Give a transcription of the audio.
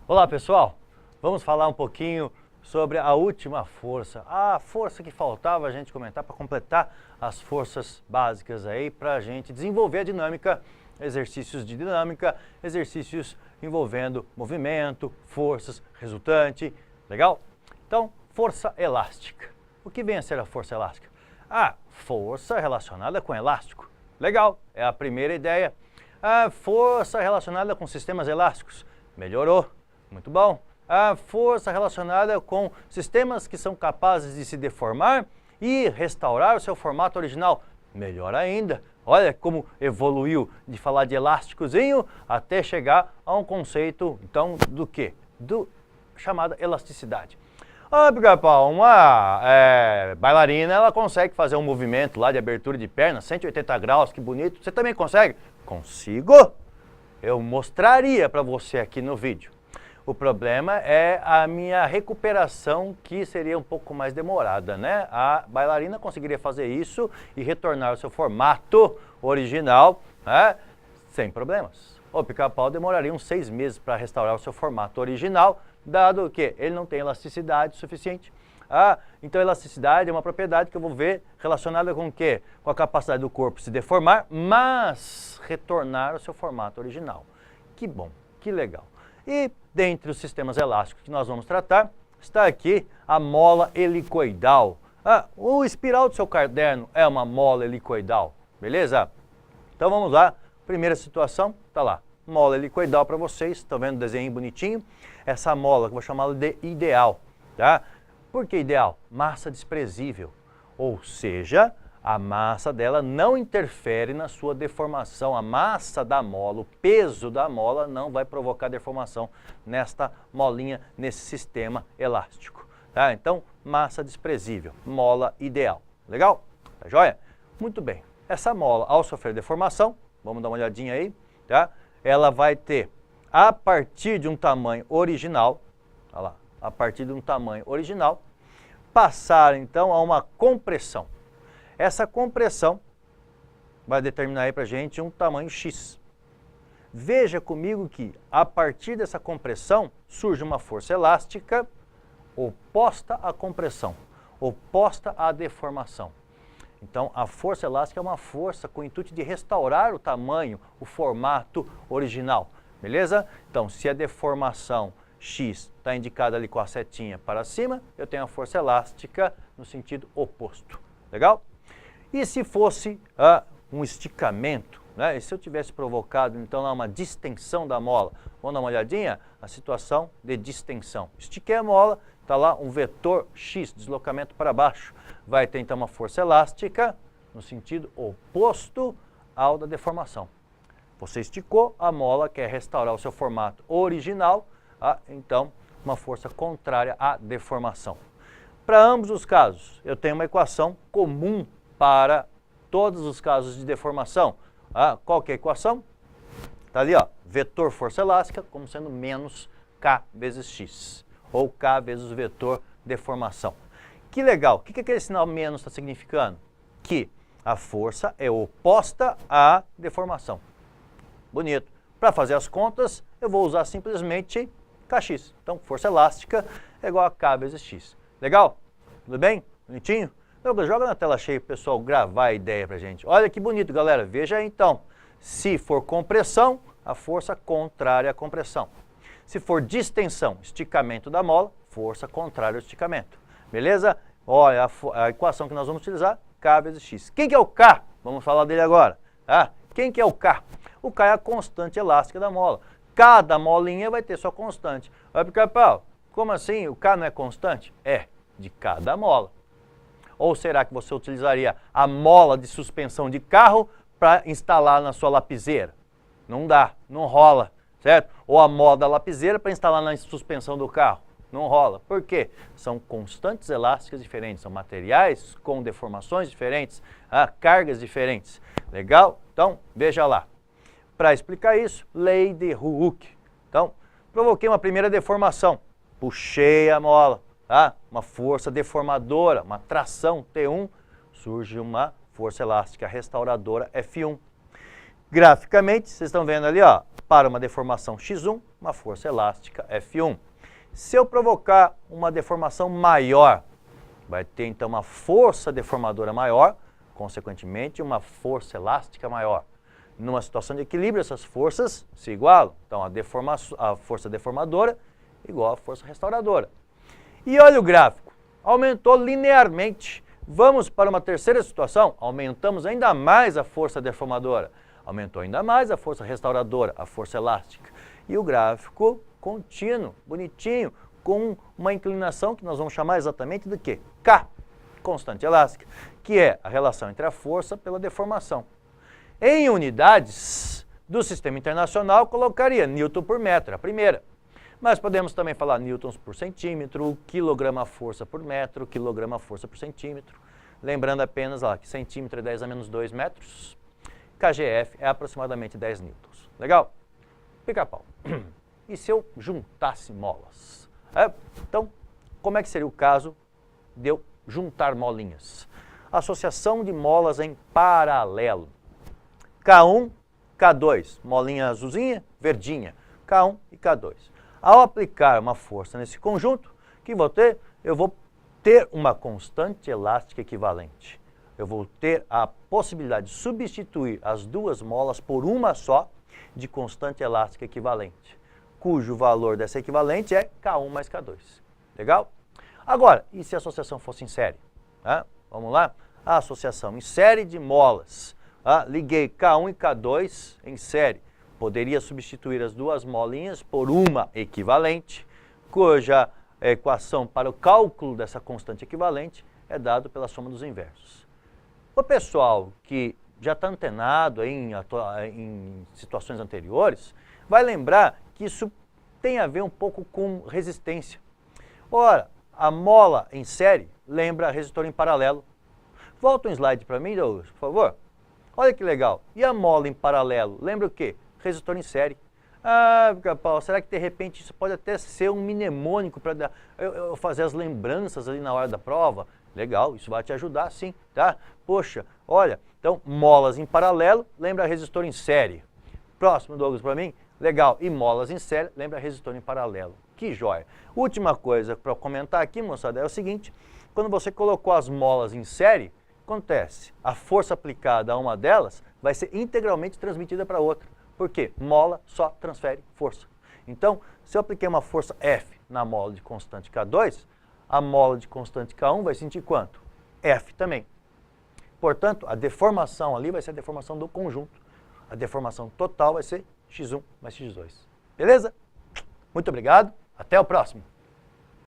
Olá pessoal, vamos falar um pouquinho sobre a última força, a força que faltava a gente comentar para completar as forças básicas aí para a gente desenvolver a dinâmica, exercícios de dinâmica, exercícios envolvendo movimento, forças, resultante, legal? Então, força elástica. O que vem a ser a força elástica? A força relacionada com elástico. Legal, é a primeira ideia. A força relacionada com sistemas elásticos. Melhorou. Muito bom. A força relacionada com sistemas que são capazes de se deformar e restaurar o seu formato original. Melhor ainda. Olha como evoluiu de falar de elásticozinho até chegar a um conceito, então, do quê? Chamada elasticidade. Pica-pau, uma bailarina, ela consegue fazer um movimento lá de abertura de perna, 180 graus, que bonito. Você também consegue? Consigo. Eu mostraria para você aqui no vídeo. O problema é a minha recuperação, que seria um pouco mais demorada, né? A bailarina conseguiria fazer isso e retornar ao seu formato original, né? Sem problemas. O pica-pau demoraria uns 6 meses para restaurar o seu formato original, dado que ele não tem elasticidade suficiente. Então, elasticidade é uma propriedade que eu vou ver relacionada com o quê? Com a capacidade do corpo se deformar, mas retornar ao seu formato original. Que bom, que legal. E dentre os sistemas elásticos que nós vamos tratar, está aqui a mola helicoidal. O espiral do seu caderno é uma mola helicoidal, beleza? Então vamos lá, primeira situação, tá lá, mola helicoidal para vocês, estão vendo o desenho bonitinho? Essa mola, que eu vou chamá-la de ideal, tá? Por que ideal? Massa desprezível, ou seja, a massa dela não interfere na sua deformação. A massa da mola, o peso da mola não vai provocar deformação nesta molinha, nesse sistema elástico. Tá? Então, massa desprezível, mola ideal. Legal? Tá joia? Muito bem. Essa mola, ao sofrer deformação, vamos dar uma olhadinha aí, tá? Ela vai ter, a partir de um tamanho original, olha lá, a partir de um tamanho original, passar então a uma compressão. Essa compressão vai determinar aí para a gente um tamanho X. Veja comigo que, a partir dessa compressão, surge uma força elástica oposta à compressão, oposta à deformação. Então, a força elástica é uma força com o intuito de restaurar o tamanho, o formato original, beleza? Então, se a deformação X está indicada ali com a setinha para cima, eu tenho a força elástica no sentido oposto, legal? E se fosse um esticamento, né? E se eu tivesse provocado, então, lá uma distensão da mola? Vamos dar uma olhadinha? A situação de distensão. Estiquei a mola, está lá um vetor X, deslocamento para baixo. Vai ter, então, uma força elástica no sentido oposto ao da deformação. Você esticou, a mola quer restaurar o seu formato original, então, uma força contrária à deformação. Para ambos os casos, eu tenho uma equação comum para todos os casos de deformação. Qual que é a equação? Está ali, ó, vetor força elástica como sendo menos K vezes X, ou K vezes o vetor deformação. Que legal! O que aquele sinal menos está significando? Que a força é oposta à deformação. Bonito. Para fazer as contas, eu vou usar simplesmente Kx. Então, força elástica é igual a K vezes X. Legal? Tudo bem? Bonitinho? Joga na tela cheia para o pessoal gravar a ideia para a gente. Olha que bonito, galera. Veja aí, então. Se for compressão, a força contrária à compressão. Se for distensão, esticamento da mola, força contrária ao esticamento. Beleza? Olha a equação que nós vamos utilizar, K vezes X. Quem que é o K? Vamos falar dele agora. Quem que é o K? O K é a constante elástica da mola. Cada molinha vai ter sua constante. Pica-pau, como assim? O K não é constante? É, de cada mola. Ou será que você utilizaria a mola de suspensão de carro para instalar na sua lapiseira? Não dá, não rola, certo? Ou a mola da lapiseira para instalar na suspensão do carro? Não rola. Por quê? São constantes elásticas diferentes, são materiais com deformações diferentes, cargas diferentes. Legal? Então, veja lá. Para explicar isso, lei de Hooke. Então, provoquei uma primeira deformação, puxei a mola. Uma força deformadora, uma tração T1, surge uma força elástica restauradora F1. Graficamente, vocês estão vendo ali, ó, para uma deformação x1, uma força elástica F1. Se eu provocar uma deformação maior, vai ter então uma força deformadora maior, consequentemente uma força elástica maior. Numa situação de equilíbrio, essas forças se igualam. Então a força deformadora igual à força restauradora. E olha o gráfico, aumentou linearmente. Vamos para uma terceira situação, aumentamos ainda mais a força deformadora. Aumentou ainda mais a força restauradora, a força elástica. E o gráfico contínuo, bonitinho, com uma inclinação que nós vamos chamar exatamente de quê? K, constante elástica, que é a relação entre a força pela deformação. Em unidades do sistema internacional, colocaria Newton por metro, a primeira. Mas podemos também falar newtons por centímetro, quilograma-força por metro, quilograma-força por centímetro. Lembrando apenas que centímetro é 10 a menos 2 metros. KGF é aproximadamente 10 newtons. Legal? Pica-pau. E se eu juntasse molas? Então, como é que seria o caso de eu juntar molinhas? Associação de molas em paralelo. K1, K2, molinha azulzinha, verdinha, K1 e K2. Ao aplicar uma força nesse conjunto, eu vou ter uma constante elástica equivalente. Eu vou ter a possibilidade de substituir as duas molas por uma só de constante elástica equivalente, cujo valor dessa equivalente é K1 mais K2. Legal? Agora, e se a associação fosse em série? Vamos lá? A associação em série de molas. Liguei K1 e K2 em série. Poderia substituir as duas molinhas por uma equivalente, cuja equação para o cálculo dessa constante equivalente é dado pela soma dos inversos. O pessoal que já está antenado em situações anteriores vai lembrar que isso tem a ver um pouco com resistência. Ora, a mola em série lembra resistor em paralelo. Volta um slide para mim, Douglas, por favor. Olha que legal. E a mola em paralelo, lembra o quê? Resistor em série. Pica-pau, será que de repente isso pode até ser um mnemônico para eu fazer as lembranças ali na hora da prova? Legal, isso vai te ajudar sim, tá? Poxa, olha, então molas em paralelo, lembra resistor em série. Próximo, Douglas, para mim, legal. E molas em série, lembra resistor em paralelo. Que joia. Última coisa para comentar aqui, moçada, é o seguinte, quando você colocou as molas em série, acontece, a força aplicada a uma delas vai ser integralmente transmitida para a outra. Por quê? Mola só transfere força. Então, se eu apliquei uma força F na mola de constante K2, a mola de constante K1 vai sentir quanto? F também. Portanto, a deformação ali vai ser a deformação do conjunto. A deformação total vai ser x1 mais x2. Beleza? Muito obrigado. Até o próximo.